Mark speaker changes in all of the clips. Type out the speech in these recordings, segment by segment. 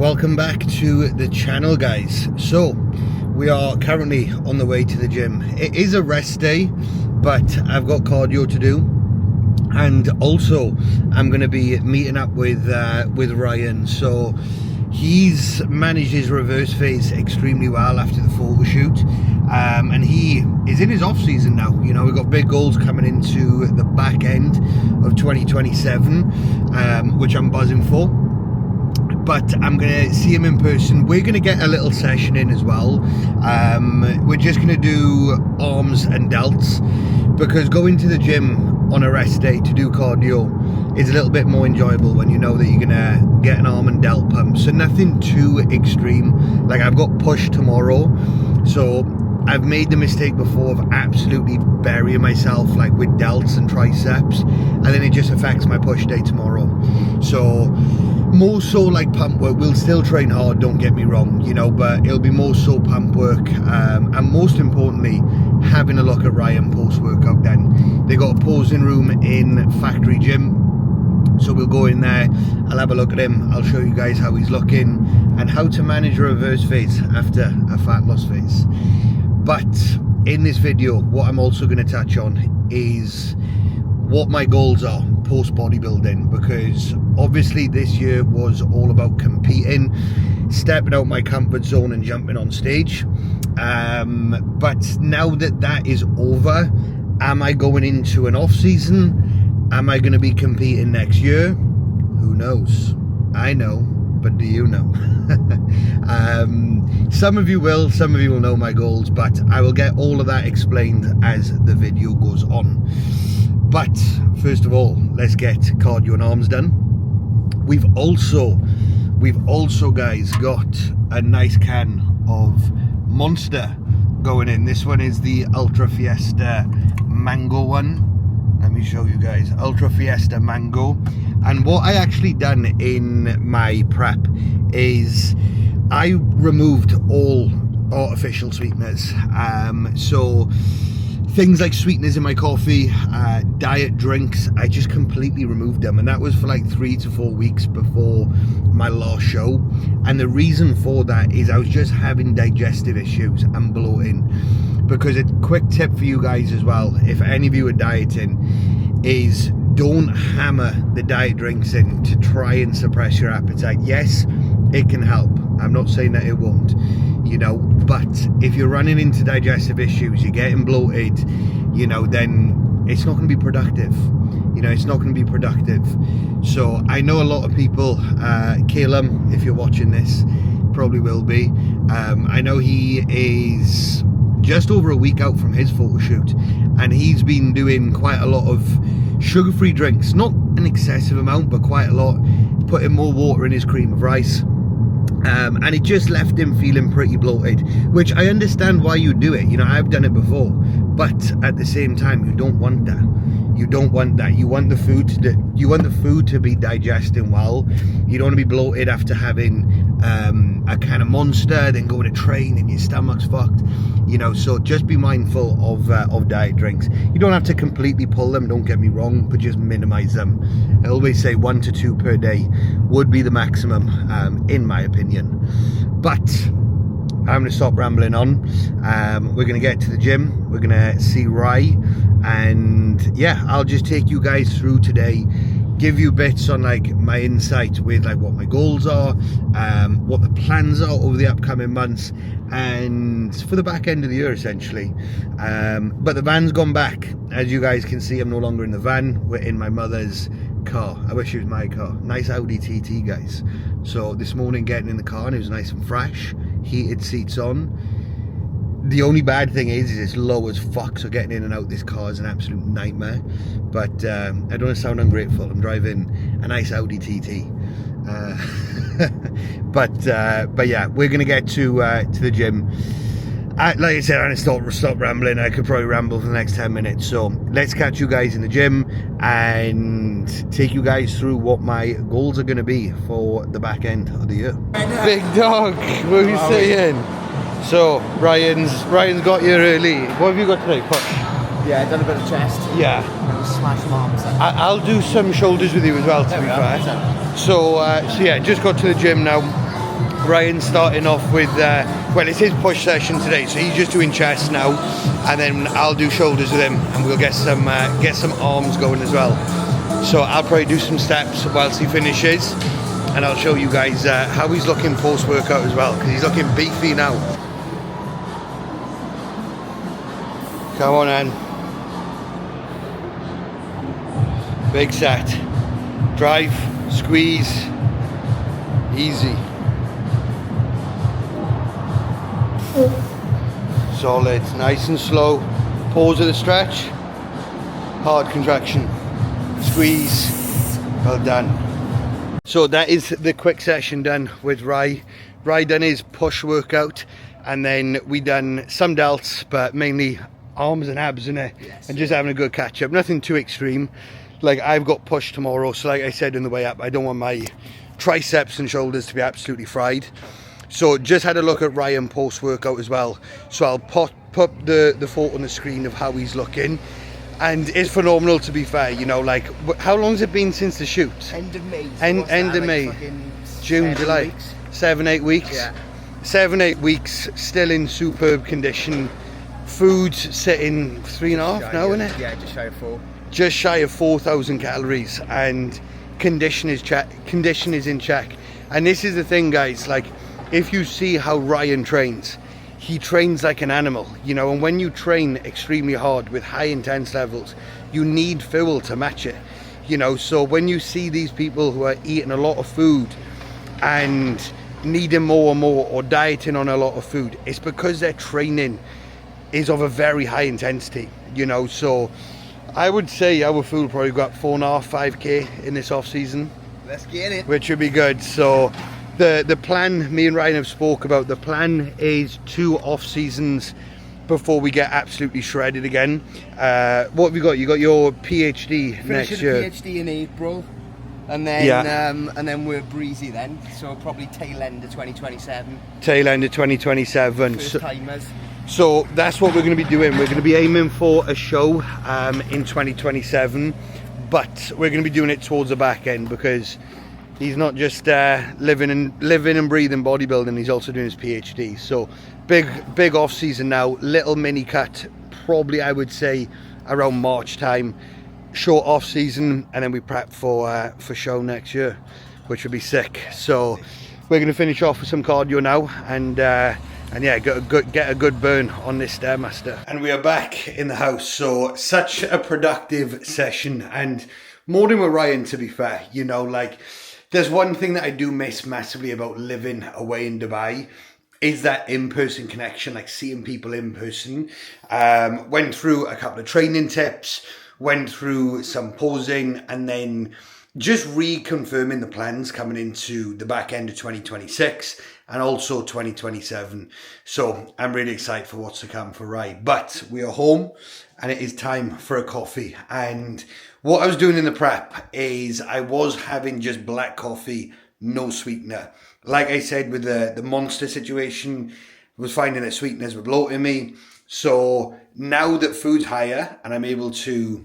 Speaker 1: Welcome back to the channel, guys. So we are currently on the way to the gym. It is a rest day, but I've got cardio to do, and also I'm going to be meeting up with Ryan. So he's managed his reverse phase extremely well after the photo shoot, and he is in his off season now. You know, we've got big goals coming into the back end of 2027, which I'm buzzing for. But I'm going to see him in person. We're going to get a little session in as well. We're just going to do arms and delts, because going to the gym on a rest day to do cardio is a little bit more enjoyable when you know that you're going to get an arm and delt pump. So nothing too extreme. Like, I've got push tomorrow, so I've made the mistake before of absolutely burying myself like with delts and triceps, and then it just affects my push day tomorrow. So more so like pump work. We'll still train hard, don't get me wrong, you know, but it'll be more so pump work, and most importantly having a look at Ryan post-workout. Then they got a posing room in factory gym, so we'll go in there, I'll have a look at him, I'll show you guys how he's looking and how to manage a reverse phase after a fat loss phase. But in this video, what I'm also going to touch on is what my goals are post bodybuilding, because obviously this year was all about competing, stepping out my comfort zone and jumping on stage. But now that that is over, am I going into an off season? Am I going to be competing next year? Who knows? I know, but do you know? Some of you will, some of you will know my goals, but I will get all of that explained as the video goes on. But first of all, let's get cardio and arms done. We've also guys got a nice can of Monster going in. This one is the Ultra Fiesta Mango one. Let me show you guys, Ultra Fiesta Mango. And what I actually done in my prep is I removed all artificial sweeteners. So things like sweeteners in my coffee, diet drinks, I just completely removed them, and that was for like 3 to 4 weeks before my last show. And the reason for that is I was just having digestive issues and bloating. Because a quick tip for you guys as well, if any of you are dieting, is don't hammer the diet drinks in to try and suppress your appetite. Yes, it can help, I'm not saying that it won't, you know, but if you're running into digestive issues, you're getting bloated, you know, then it's not going to be productive. You know, it's not going to be productive. So I know a lot of people, Calum, if you're watching this, probably will be. I know he is just over a week out from his photo shoot, and he's been doing quite a lot of sugar-free drinks, not an excessive amount, but quite a lot, putting more water in his cream of rice. And it just left him feeling pretty bloated, which I understand why you do it. You know, I've done it before, but at the same time, you don't want that. You don't want that. You want the food to be digesting well. You don't want to be bloated after having a kind of Monster, then going to train and your stomach's fucked. You know, so just be mindful of diet drinks. You don't have to completely pull them, don't get me wrong, but just minimize them. I always say 1 to 2 per day would be the maximum, in my opinion. But I'm going to stop rambling on. We're going to get to the gym. We're going to see Rye, and yeah, I'll just take you guys through today, give you bits on like my insight with like what my goals are, what the plans are over the upcoming months, and for the back end of the year essentially. But the van's gone back. As you guys can see, I'm no longer in the van. We're in my mother's car. I wish it was my car. Nice Audi TT, guys. So this morning getting in the car, and it was nice and fresh, heated seats on. The only bad thing is it's low as fuck, so getting in and out this car is an absolute nightmare. But I don't want to sound ungrateful, I'm driving a nice Audi TT. But yeah, we're gonna get to the gym. Like I said, I'm gonna stop rambling. I could probably ramble for the next 10 minutes. So let's catch you guys in the gym and take you guys through what my goals are gonna be for the back end of the year. Big dog, what are you saying? So Ryan's got you early. What have you got today? Push.
Speaker 2: Yeah, done a bit of chest.
Speaker 1: Yeah.
Speaker 2: And smash some arms.
Speaker 1: I'll do some shoulders with you as well, to be fair. So yeah, just got to the gym now. Ryan's starting off with, well, it's his push session today, so he's just doing chest now, and then I'll do shoulders with him, and we'll get some arms going as well. So I'll probably do some steps whilst he finishes, and I'll show you guys how he's looking post-workout as well, because he's looking beefy now. Come on, Anne. Big set. Drive, squeeze, easy. Solid, nice and slow. Pause at the stretch. Hard contraction. Squeeze. Well done. So that is the quick session done with Rye. Rye done his push workout, and then we done some delts, but mainly arms and abs in it, yes, and just having a good catch up. Nothing too extreme. Like, I've got push tomorrow, so like I said in the way up, I don't want my triceps and shoulders to be absolutely fried. So just had a look at Ryan post-workout as well. So I'll put the photo on the screen of how he's looking. And it's phenomenal, to be fair. You know, like, how long has it been since the shoot?
Speaker 2: End of May.
Speaker 1: End of May. June, July.
Speaker 2: Weeks.
Speaker 1: 7-8 weeks.
Speaker 2: Yeah.
Speaker 1: 7-8 weeks, still in superb condition. Food's sitting 3.5 now, isn't it?
Speaker 2: Yeah, just shy of 4.
Speaker 1: Just shy of 4,000 calories, and condition is in check. And this is the thing, guys, like, if you see how Ryan trains, he trains like an animal, you know, and when you train extremely hard with high intense levels, you need fuel to match it, you know. So when you see these people who are eating a lot of food and needing more and more, or dieting on a lot of food, it's because their training is of a very high intensity, you know. So I would say our food probably got 4.5, 5k in this off season.
Speaker 2: Let's get it.
Speaker 1: Which would be good. So the plan, me and Ryan have spoke about, the plan is 2 off seasons before we get absolutely shredded again. What have you got? You got your PhD next year.
Speaker 2: PhD in April, and then and then we're breezy then. So probably tail end of 2027.
Speaker 1: Tail end of 2027.
Speaker 2: First timers.
Speaker 1: So that's what we're going to be doing. We're going to be aiming for a show in 2027, but we're going to be doing it towards the back end, because he's not just living and breathing bodybuilding, he's also doing his PhD. So big off season now, little mini cut, probably I would say around March time, short off season, and then we prep for show next year, which would be sick. So we're going to finish off with some cardio now, and yeah, get a good burn on this Stairmaster. And we are back in the house. So such a productive session, and more than with Ryan, to be fair. You know, like, there's one thing that I do miss massively about living away in Dubai, is that in-person connection, like seeing people in person. Went through a couple of training tips, went through some posing, and then just reconfirming the plans coming into the back end of 2026 and also 2027. So I'm really excited for what's to come for Rye. But we are home, and it is time for a coffee. And what I was doing in the prep is I was having just black coffee, no sweetener. Like I said, with the Monster situation, I was finding that sweeteners were bloating me. So now that food's higher and I'm able to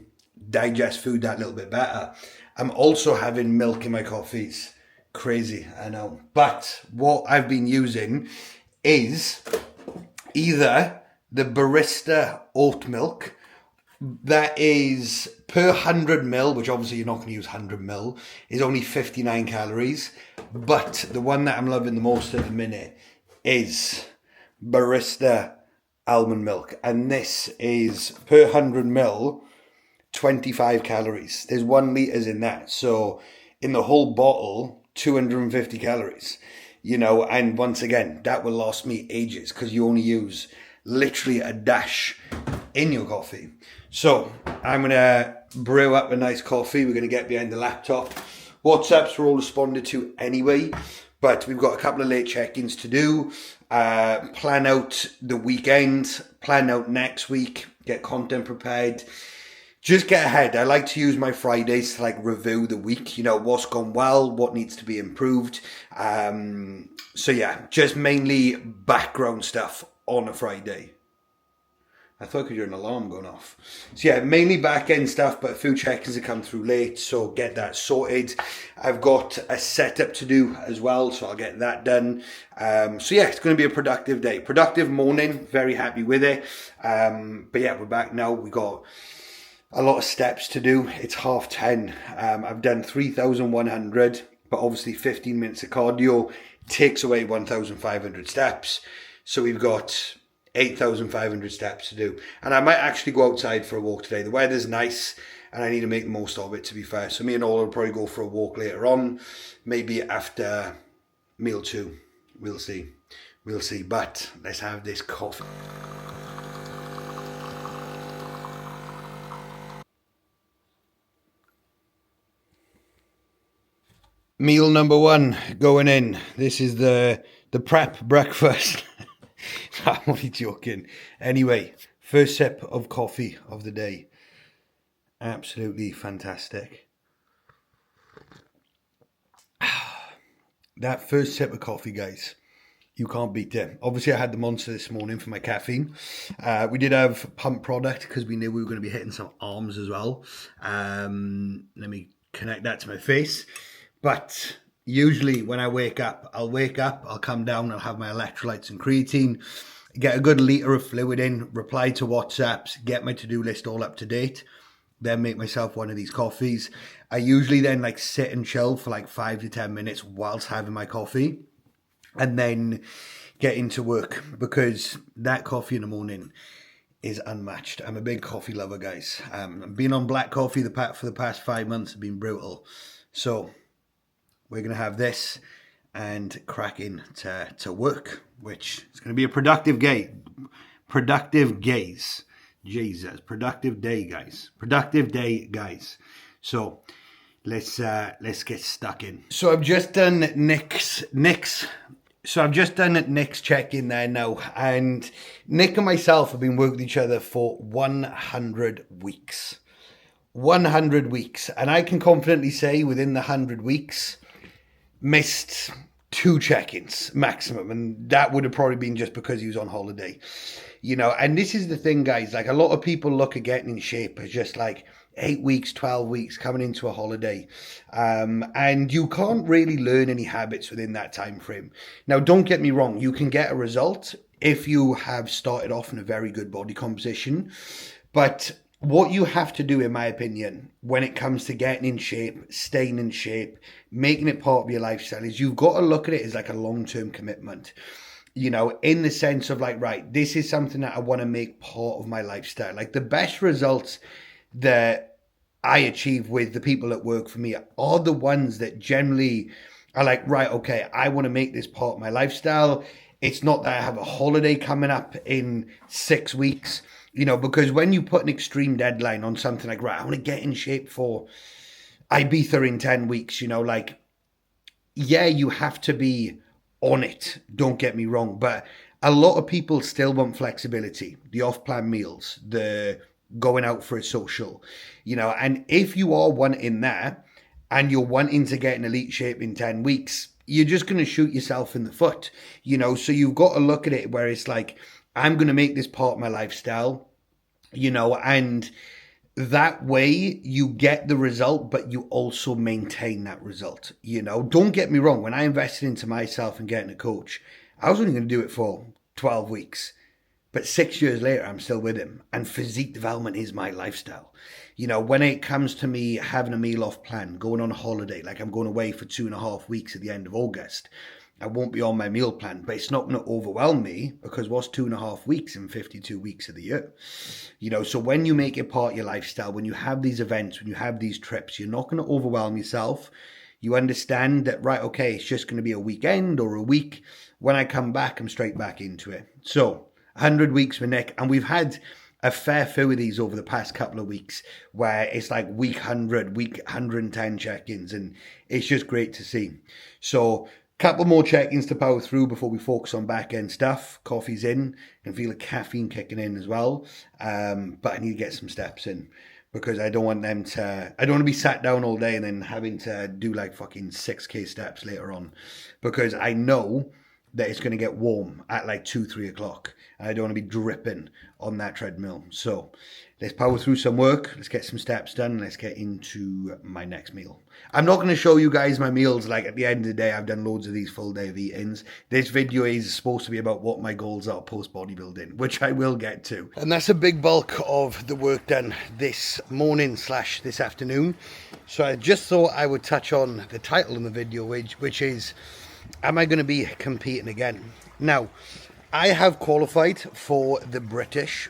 Speaker 1: digest food that little bit better, I'm also having milk in my coffees. Crazy, I know. But what I've been using is either the barista oat milk, that is per 100 ml, which obviously you're not going to use 100 ml, is only 59 calories. But the one that I'm loving the most at the minute is barista almond milk. And this is per 100 ml, 25 calories. There's 1 litre in that. So in the whole bottle, 250 calories. You know, and once again, that will last me ages, because you only use literally a dash in your coffee. So I'm going to brew up a nice coffee. We're going to get behind the laptop. WhatsApps were all responded to anyway, but we've got a couple of late check-ins to do. Plan out the weekend, plan out next week, get content prepared. Just get ahead. I like to use my Fridays to like review the week, you know, what's gone well, what needs to be improved. So yeah, just mainly background stuff on a Friday. I thought I could hear an alarm going off. So yeah, mainly back end stuff, but a few check-ins have come through late, so get that sorted. I've got a setup to do as well, so I'll get that done. So yeah, it's going to be a productive day. Productive morning, very happy with it. But yeah, we're back now. We got a lot of steps to do. It's 10:30. I've done 3,100, but obviously 15 minutes of cardio takes away 1,500 steps. So we've got 8,500 steps to do. And I might actually go outside for a walk today. The weather's nice and I need to make the most of it, to be fair. So me and Ola will probably go for a walk later on, maybe after meal 2. We'll see. We'll see. But let's have this coffee. Meal number 1 going in. This is the prep breakfast. I'm only joking. Anyway, first sip of coffee of the day. Absolutely fantastic. That first sip of coffee, guys, you can't beat it. Obviously, I had the Monster this morning for my caffeine. We did have pump product because we knew we were going to be hitting some arms as well. Let me connect that to my face. But usually when I wake up, I'll come down, I'll have my electrolytes and creatine, get a good litre of fluid in, reply to WhatsApps, get my to-do list all up to date, then make myself one of these coffees. I usually then like sit and chill for like 5 to 10 minutes whilst having my coffee and then get into work because that coffee in the morning is unmatched. I'm a big coffee lover, guys. Being on black coffee for the past 5 months has been brutal. So we're going to have this and crack into work, which is going to be a productive day. Jesus, productive day, guys. Productive day, guys. So let's get stuck in. So I've just done Nick's check-in there now, and Nick and myself have been working with each other for 100 weeks. 100 weeks, and I can confidently say within the 100 weeks, missed 2 check-ins maximum, and that would have probably been just because he was on holiday, you know. And this is the thing, guys, like a lot of people look at getting in shape as just like 8 weeks, 12 weeks coming into a holiday, and you can't really learn any habits within that time frame. Now, don't get me wrong, you can get a result if you have started off in a very good body composition, but what you have to do, in my opinion, when it comes to getting in shape, staying in shape, making it part of your lifestyle, is you've got to look at it as like a long-term commitment, you know, in the sense of like, right, this is something that I want to make part of my lifestyle. Like the best results that I achieve with the people that work for me are the ones that generally are like, right, okay, I want to make this part of my lifestyle. It's not that I have a holiday coming up in 6 weeks. You know, because when you put an extreme deadline on something like, right, I want to get in shape for Ibiza in 10 weeks, you know, like, yeah, you have to be on it. Don't get me wrong. But a lot of people still want flexibility, the off-plan meals, the going out for a social, you know, and if you are wanting that and you're wanting to get in elite shape in 10 weeks, you're just going to shoot yourself in the foot, you know. So you've got to look at it where it's like, I'm going to make this part of my lifestyle, you know, and that way you get the result, but you also maintain that result, you know. Don't get me wrong. When I invested into myself and getting a coach, I was only going to do it for 12 weeks. But 6 years later, I'm still with him. And physique development is my lifestyle. You know, when it comes to me having a meal off plan, going on a holiday, like I'm going away for 2.5 weeks at the end of August, I won't be on my meal plan, but it's not going to overwhelm me because what's 2.5 weeks in 52 weeks of the year? You know, so when you make it part of your lifestyle, when you have these events, when you have these trips, you're not going to overwhelm yourself. You understand that, right, okay, it's just going to be a weekend or a week. When I come back, I'm straight back into it. So 100 weeks for Nick, and we've had a fair few of these over the past couple of weeks where it's like week 100, week 110 check-ins, and it's just great to see. So couple more check-ins to power through before we focus on back-end stuff. Coffee's in, and feel the caffeine kicking in as well. But I need to get some steps in because I don't want to be sat down all day and then having to do like fucking 6K steps later on, because I know that it's going to get warm at like 2-3 o'clock. I don't want to be dripping on that treadmill. So let's power through some work. Let's get some steps done. Let's get into my next meal. I'm not going to show you guys my meals. Like, at the end of the day, I've done loads of these full day of eatings. This video is supposed to be about what my goals are post bodybuilding, which I will get to. And that's a big bulk of the work done this morning / this afternoon. So I just thought I would touch on the title of the video, which is, am I going to be competing again? Now, I have qualified for the British,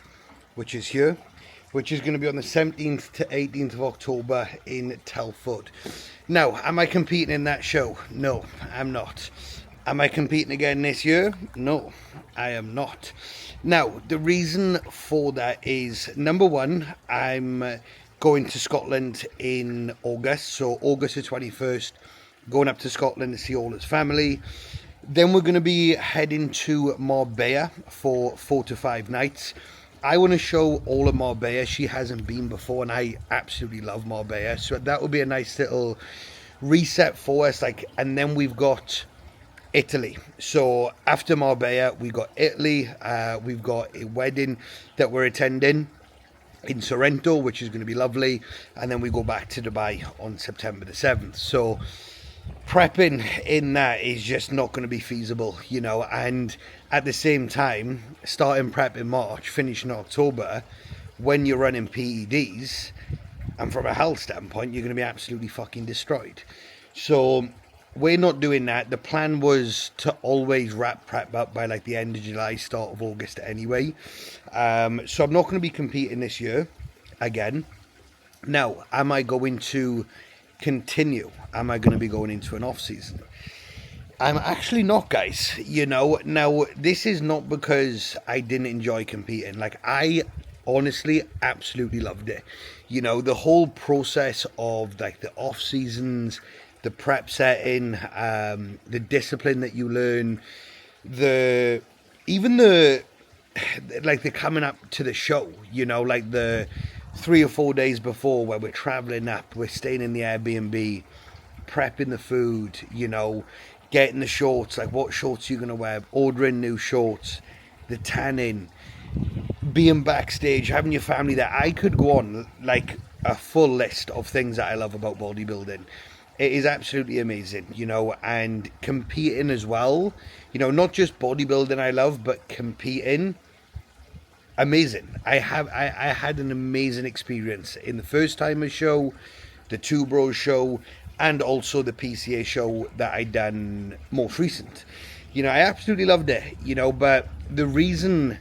Speaker 1: which is here, which is going to be on the 17th to 18th of October in Telford. Now, am I competing in that show? No, I'm not. Am I competing again this year? No, I am not. Now, the reason for that is, number one, I'm going to Scotland in August. So August the 21st, going up to Scotland to see all his family. Then we're going to be heading to Marbella for 4 to 5 nights. I want to show all of Marbella. She hasn't been before, and I absolutely love Marbella. So that will be a nice little reset for us. And then we've got Italy. So after Marbella, we've got Italy. We've got a wedding that we're attending in Sorrento, which is going to be lovely. And then we go back to Dubai on September the 7th. So prepping in that is just not going to be feasible, you know. And at the same time, starting prep in March, finishing October, when you're running PEDs, and from a health standpoint, you're going to be absolutely fucking destroyed. So we're not doing that. The plan was to always wrap prep up by like the end of July, start of August anyway. So I'm not going to be competing this year again. Now, am I going to continue? Am I going to be going into an off season? I'm actually not, guys. You know, now this is not because I didn't enjoy competing. Like, I honestly absolutely loved it. You know, the whole process of like the off seasons, the prep setting, the discipline that you learn, the coming up to the show, you know, like the 3 or 4 days before, where we're traveling up, we're staying in the Airbnb, prepping the food, you know, getting the shorts, like what shorts you're going to wear, ordering new shorts, the tanning, being backstage, having your family there. I could go on like a full list of things that I love about bodybuilding. It is absolutely amazing, you know, and competing as well, you know, not just bodybuilding I love, but competing, amazing. I had an amazing experience in the first timer show, the Two Bros show, and also the PCA show that I done most recent. You know, I absolutely loved it, you know, but the reason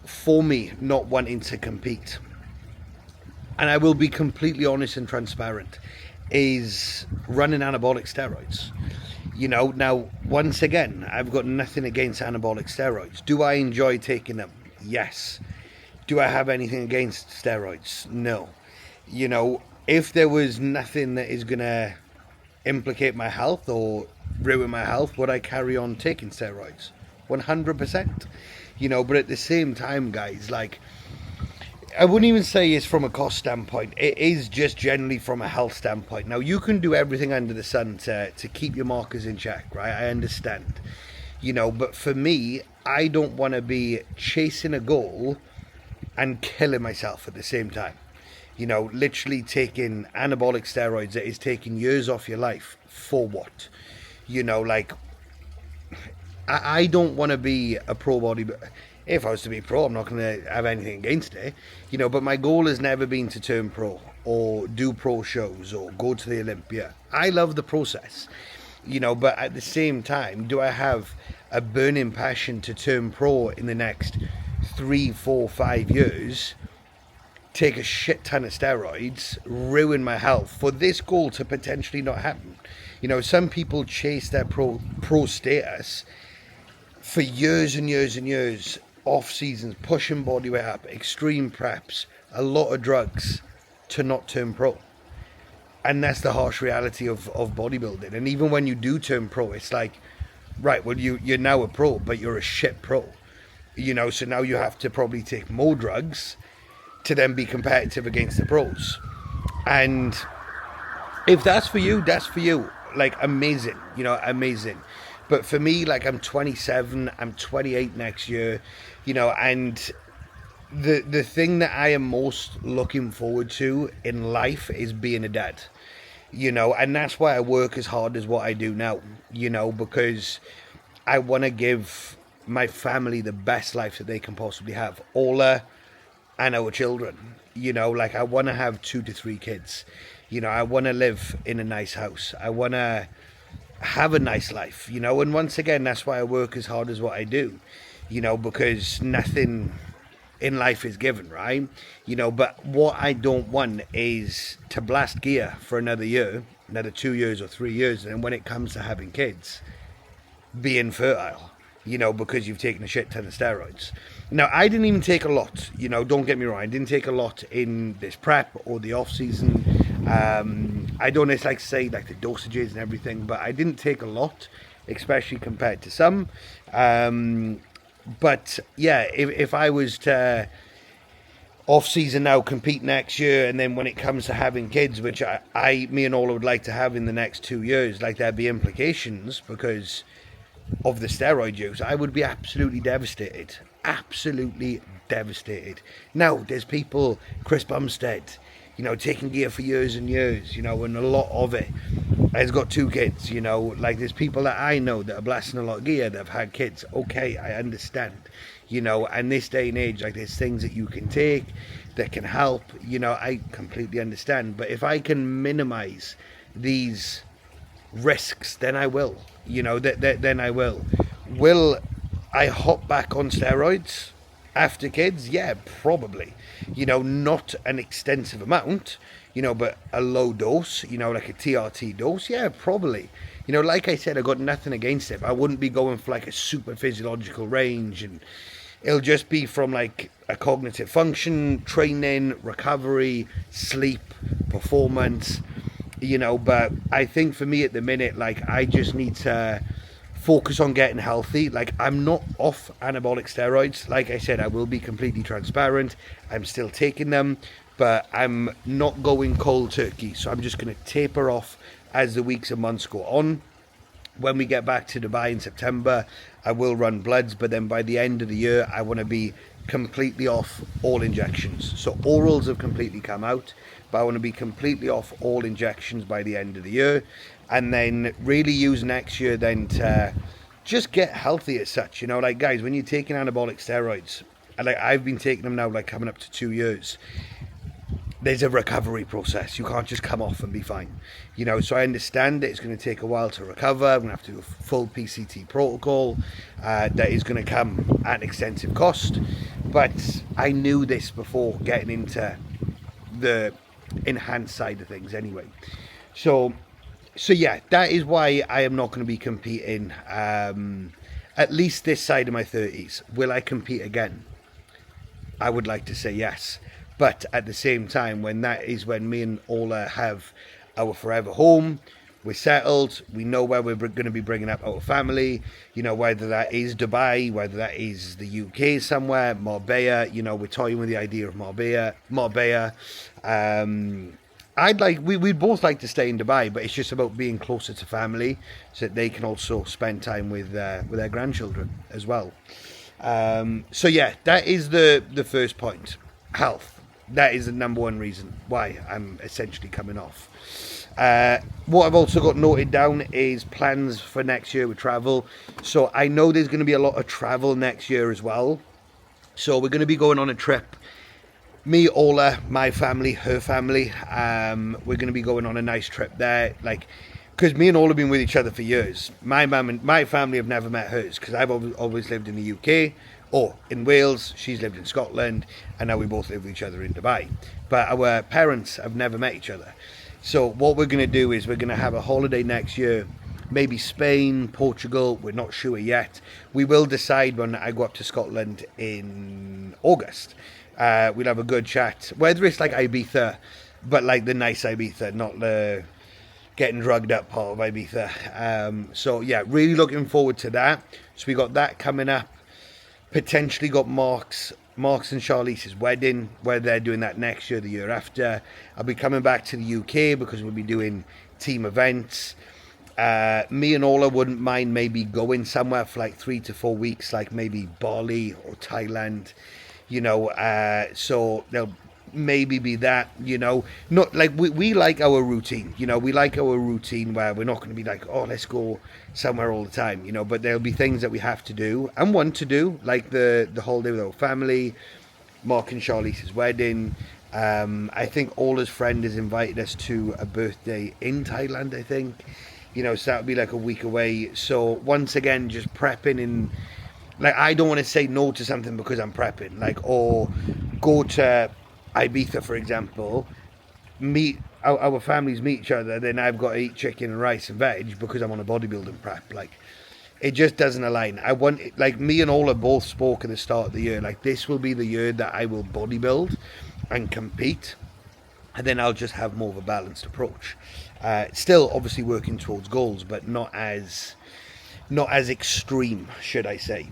Speaker 1: for me not wanting to compete, and I will be completely honest and transparent, is running anabolic steroids. You know, now, once again, I've got nothing against anabolic steroids. Do I enjoy taking them? Yes. Do I have anything against steroids? No. You know, if there was nothing that is going to implicate my health or ruin my health, would I carry on taking steroids? 100%. You know, but at the same time, guys, like, I wouldn't even say it's from a cost standpoint. It is just generally from a health standpoint. Now, you can do everything under the sun to keep your markers in check, right? I understand. You know, but for me, I don't want to be chasing a goal and killing myself at the same time. You know, literally taking anabolic steroids that is taking years off your life. For what? You know, like, I don't want to be a pro bodybuilder. If I was to be pro, I'm not going to have anything against it. You know, but my goal has never been to turn pro or do pro shows or go to the Olympia. I love the process. You know, but at the same time, do I have a burning passion to turn pro in the next 3, 4, 5 years, take a shit ton of steroids, ruin my health for this goal to potentially not happen? You know, some people chase their pro status for years and years and years, off seasons, pushing body weight up, extreme preps, a lot of drugs to not turn pro. And that's the harsh reality of bodybuilding. And even when you do turn pro, it's like, right, well, you're now a pro, but you're a shit pro. You know, so now you have to probably take more drugs to then be competitive against the pros. And if that's for you, that's for you. Like, amazing, you know, amazing. But for me, like, I'm 27, I'm 28 next year, you know, and the thing that I am most looking forward to in life is being a dad, you know, and that's why I work as hard as what I do now, you know, because I want to give my family the best life that they can possibly have, Ola and our children, you know, like, I want to have 2 to 3 kids, you know, I want to live in a nice house, I want to have a nice life, you know, and once again, that's why I work as hard as what I do, you know, because nothing in life is given, right? You know, but what I don't want is to blast gear for another year, another 2 years or 3 years, and when it comes to having kids, be infertile, you know, because you've taken a shit ton of steroids. Now, I didn't even take a lot, you know, don't get me wrong, I didn't take a lot in this prep or the off season. I don't always like to say like the dosages and everything, but I didn't take a lot, especially compared to some. But yeah, if I was to off season now, compete next year, and then when it comes to having kids, which me and Ola would like to have in the next 2 years, like, there'd be implications because of the steroid use, I would be absolutely devastated. Absolutely devastated. Now, there's people, Chris Bumstead, you know, taking gear for years and years, you know, and a lot of it has got 2 kids, you know, like, there's people that I know that are blasting a lot of gear that have had kids. Okay, I understand, you know, and this day and age, like, there's things that you can take that can help, you know, I completely understand. But if I can minimize these risks, then I will, you know, then I will. Will I hop back on steroids after kids? Yeah, probably, you know, not an extensive amount, you know, but a low dose, you know, like a TRT dose. Yeah, probably, you know, like I said, I got nothing against it, but I wouldn't be going for like a super physiological range, and it'll just be from like a cognitive function, training, recovery, sleep, performance, you know. But I think for me at the minute, like, I just need to focus on getting healthy. Like, I'm not off anabolic steroids. Like I said, I will be completely transparent. I'm still taking them, but I'm not going cold turkey. So I'm just going to taper off as the weeks and months go on. When we get back to Dubai in September, I will run bloods, but then by the end of the year, I want to be completely off all injections. So orals have completely come out, but I want to be completely off all injections by the end of the year, and then really use next year then to just get healthy as such. You know, like, guys, when you're taking anabolic steroids, and like, I've been taking them now, like, coming up to 2 years, there's a recovery process. You can't just come off and be fine, you know. So I understand that it's going to take a while to recover. I'm going to have to do a full PCT protocol that is going to come at extensive cost, but I knew this before getting into the enhanced side of things anyway. So yeah, that is why I am not going to be competing at least this side of my 30s. Will I compete again? I would like to say yes. But at the same time, when that is when me and Ola have our forever home, we're settled, we know where we're going to be bringing up our family, you know, whether that is Dubai, whether that is the UK somewhere, Marbella, you know, we're toying with the idea of Marbella. We'd both like to stay in Dubai, but it's just about being closer to family so that they can also spend time with their grandchildren as well. So yeah, that is the first point, health. That is the number one reason why I'm essentially coming off. What I've also got noted down is plans for next year with travel. So I know there's going to be a lot of travel next year as well. So we're going to be going on a trip. Me, Ola, my family, her family. We're going to be going on a nice trip there. Like, because me and Ola have been with each other for years. My mum and my family have never met hers because I've always lived in the UK. Or in Wales, she's lived in Scotland, and now we both live with each other in Dubai. But our parents have never met each other. So what we're going to do is we're going to have a holiday next year, maybe Spain, Portugal, we're not sure yet. We will decide when I go up to Scotland in August. We'll have a good chat, whether it's like Ibiza, but like the nice Ibiza, not the getting drugged up part of Ibiza. So yeah, really looking forward to that. So we got that coming up. Potentially got Mark's and Charlize's wedding, where they're doing that next year, the year after. I'll be coming back to the UK because we'll be doing team events. Me and Ola wouldn't mind maybe going somewhere for like 3 to 4 weeks, like maybe Bali or Thailand, you know, so there'll maybe be that, you know, not like we like our routine, you know, we like our routine where we're not going to be like, oh, let's go somewhere all the time, you know, but there'll be things that we have to do and want to do, like the holiday with our family, Mark and Charlize's wedding. I think Ola's friend has invited us to a birthday in Thailand, I think, you know, so that'll be like a week away. So once again, just prepping, and like I don't want to say no to something because I'm prepping, like, or go to Ibiza, for example, meet our families meet each other, then I've got to eat chicken and rice and veg because I'm on a bodybuilding prep. Like, it just doesn't align. I want, like, me and Ola both spoke at the start of the year, like, this will be the year that I will bodybuild and compete, and then I'll just have more of a balanced approach. Still obviously working towards goals, but not as extreme, should I say.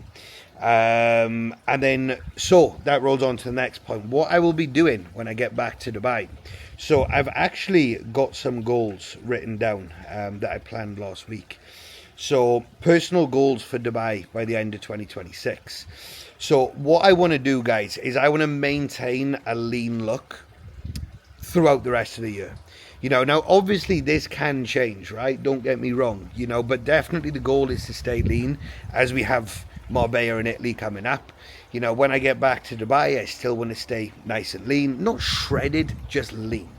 Speaker 1: And then, so that rolls on to the next point, what I will be doing when I get back to Dubai. So I've actually got some goals written down that I planned last week. So personal goals for Dubai by the end of 2026. So what I want to do, guys, is I want to maintain a lean look throughout the rest of the year. You know, now obviously this can change, right? Don't get me wrong, you know, but definitely the goal is to stay lean as we have Marbella and Italy coming up. You know, when I get back to Dubai, I still want to stay nice and lean, not shredded, just lean,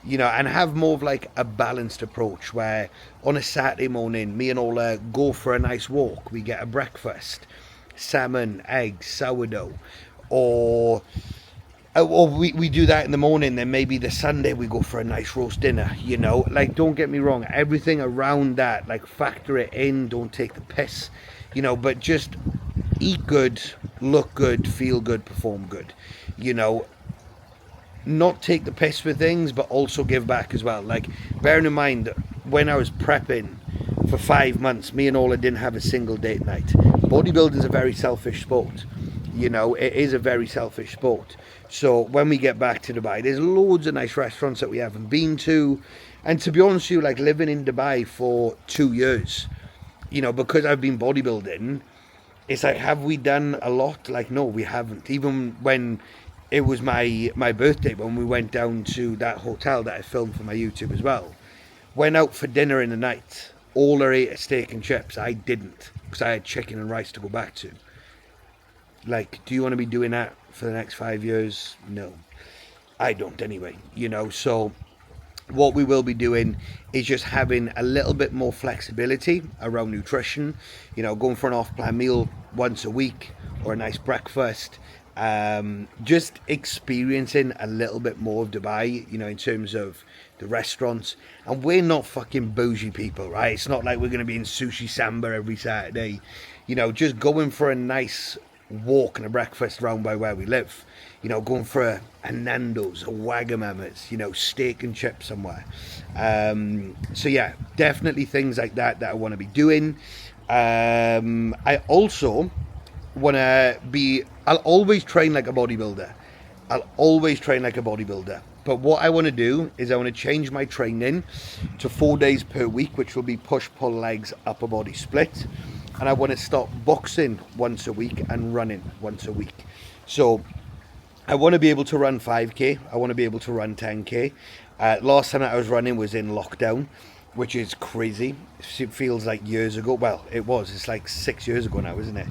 Speaker 1: you know, and have more of like a balanced approach where on a Saturday morning, me and Ola go for a nice walk. We get a breakfast, salmon, eggs, sourdough, or we do that in the morning, then maybe the Sunday we go for a nice roast dinner, you know. Like, don't get me wrong, everything around that, like, factor it in, don't take the piss, you know, but just eat good, look good, feel good, perform good, you know. Not take the piss with things, but also give back as well. Like, bearing in mind, when I was prepping for 5 months, me and Ola didn't have a single date night. Bodybuilding is a very selfish sport. You know, it is a very selfish sport. So when we get back to Dubai, there's loads of nice restaurants that we haven't been to. And to be honest with you, like, living in Dubai for 2 years, you know, because I've been bodybuilding, it's like, have we done a lot? Like, no, we haven't. Even when it was my birthday, when we went down to that hotel that I filmed for my YouTube as well, went out for dinner in the night. Ola ate a steak and chips. I didn't, because I had chicken and rice to go back to. Like, do you want to be doing that for the next 5 years? No, I don't anyway, you know. So what we will be doing is just having a little bit more flexibility around nutrition, you know, going for an off-plan meal once a week or a nice breakfast, just experiencing a little bit more of Dubai, you know, in terms of the restaurants. And we're not fucking bougie people, right? It's not like we're going to be in Sushi Samba every Saturday, you know, just going for a nice walk and a breakfast around by where we live, you know, going for a Nando's, a Wagamama's, you know, steak and chips somewhere. So yeah, definitely things like that I want to be doing. I also want to be, I'll always train like a bodybuilder. But what I want to do is I want to change my training to 4 days per week, which will be push, pull, legs, upper body split. And I want to start boxing once a week and running once a week. So I want to be able to run 5K. I want to be able to run 10K. Last time that I was running was in lockdown, which is crazy. It feels like years ago. Well, it was. It's like 6 years ago now, isn't it?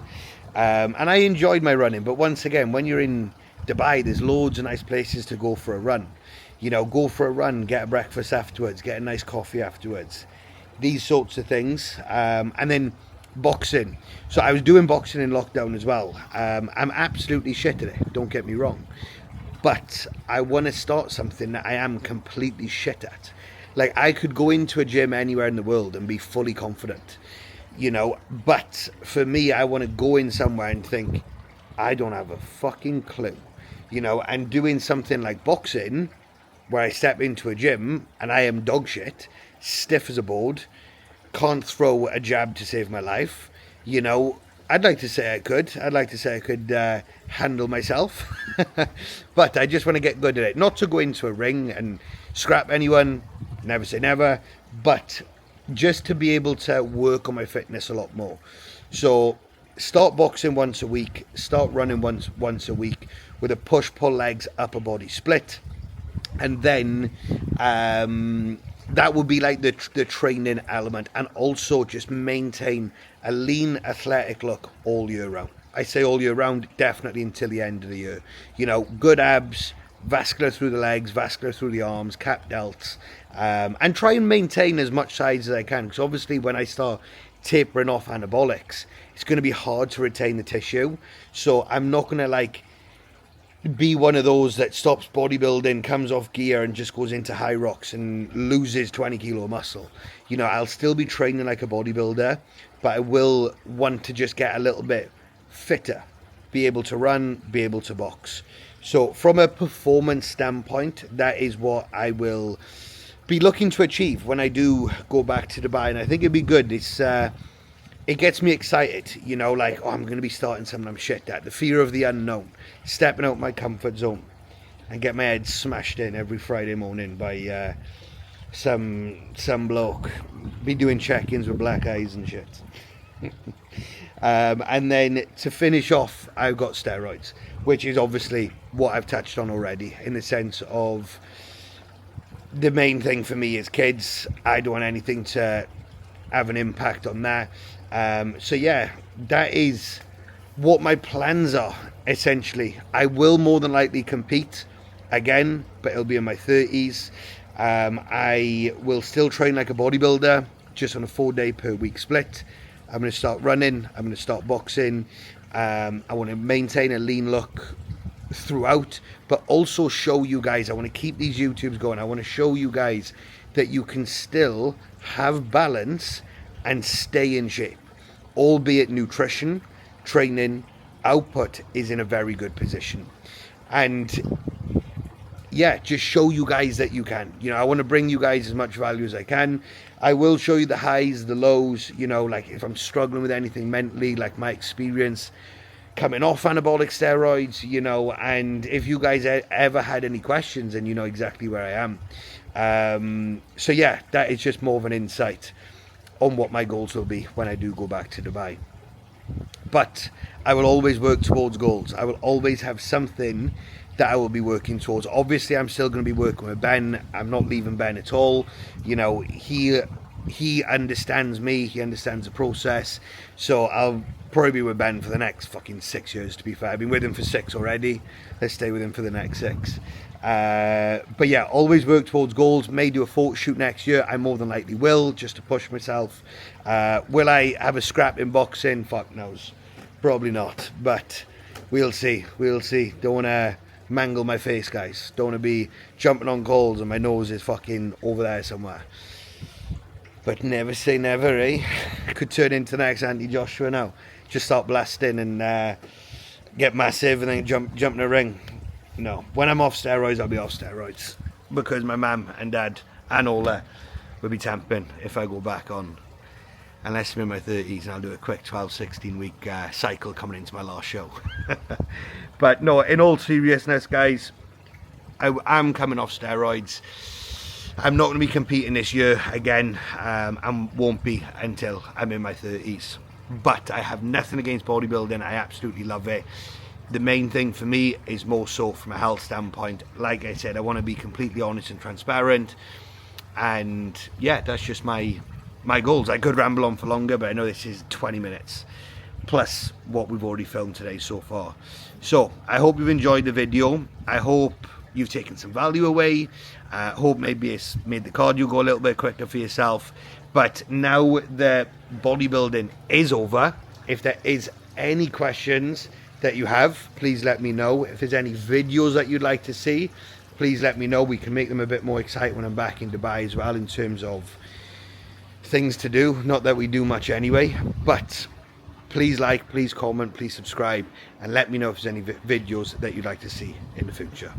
Speaker 1: And I enjoyed my running. But once again, when you're in Dubai, there's loads of nice places to go for a run. You know, go for a run, get a breakfast afterwards, get a nice coffee afterwards. These sorts of things. And then boxing. So I was doing boxing in lockdown as well. I'm absolutely shit at it, don't get me wrong, but I want to start something that I am completely shit at. Like, I could go into a gym anywhere in the world and be fully confident, you know, but for me, I want to go in somewhere and think, I don't have a fucking clue, you know. And doing something like boxing, where I step into a gym and I am dog shit, stiff as a board, can't throw a jab to save my life, you know. I'd like to say I could handle myself, but I just want to get good at it. Not to go into a ring and scrap anyone, never say never, but just to be able to work on my fitness a lot more. So start boxing once a week, start running once a week with a push-pull legs upper body split, and then that would be like the training element, and also just maintain a lean athletic look all year round. I say all year round, definitely until the end of the year. You know, good abs, vascular through the legs, vascular through the arms, cap delts, and try and maintain as much size as I can, because obviously when I start tapering off anabolics, it's going to be hard to retain the tissue. So I'm not going to like be one of those that stops bodybuilding, comes off gear and just goes into high rocks and loses 20 kilo muscle. You know, I'll still be training like a bodybuilder, but I will want to just get a little bit fitter, be able to run, be able to box. So from a performance standpoint, that is what I will be looking to achieve when I do go back to Dubai. And I think it'd be good. It gets me excited, you know, like, oh, I'm going to be starting something I'm shit at. The fear of the unknown, stepping out my comfort zone and get my head smashed in every Friday morning by some bloke. Be doing check-ins with black eyes and shit. And then to finish off, I've got steroids, which is obviously what I've touched on already, in the sense of the main thing for me is kids. I don't want anything to have an impact on that. So yeah, that is what my plans are, essentially. I will more than likely compete again, but it'll be in my 30s. I will still train like a bodybuilder, just on a 4-day per week split. I'm going to start running, I'm going to start boxing. I want to maintain a lean look throughout, but also show you guys, I want to keep these YouTubes going. I want to show you guys that you can still have balance and stay in shape, albeit nutrition, training, output is in a very good position. And yeah, just show you guys that you can. You know, I want to bring you guys as much value as I can. I will show you the highs, the lows, you know, like if I'm struggling with anything mentally, like my experience coming off anabolic steroids, you know, and if you guys ever had any questions, and you know exactly where I am. So yeah, that is just more of an insight on what my goals will be when I do go back to Dubai. But I will always work towards goals. I will always have something that I will be working towards. Obviously, I'm still going to be working with Ben. I'm not leaving Ben at all. You know, he understands me. He understands the process. So I'll probably be with Ben for the next fucking 6 years, to be fair. I've been with him for 6 already. Let's stay with him for the next 6. But yeah, always work towards goals. May do a photo shoot next year. I more than likely will, just to push myself. Will I have a scrap in boxing? Fuck knows. Probably not. But we'll see. We'll see. Don't want to mangle my face, guys. Don't want to be jumping on calls and my nose is fucking over there somewhere. But never say never, eh? Could turn into the next Andy Joshua now. Just start blasting and get massive and then jump in a ring. No, when I'm off steroids, I'll be off steroids, because my mum and dad and all that will be tamping if I go back on, unless I'm in my 30s and I'll do a quick 12-16 week cycle coming into my last show. But no, in all seriousness, guys, I'm coming off steroids. I'm not going to be competing this year again, and won't be until I'm in my 30s. But I have nothing against bodybuilding. I absolutely love it. The main thing for me is more so from a health standpoint. Like I said, I want to be completely honest and transparent. And yeah, that's just my goals. I could ramble on for longer, but I know this is 20 minutes plus what we've already filmed today so far. So I hope you've enjoyed the video. I hope you've taken some value away. I hope maybe it's made the cardio go a little bit quicker for yourself. But now the bodybuilding is over. If there is any questions that you have, please let me know. If there's any videos that you'd like to see, please let me know. We can make them a bit more exciting when I'm back in Dubai as well, in terms of things to do. Not that we do much anyway, but please like, please comment, please subscribe, and let me know if there's any videos that you'd like to see in the future.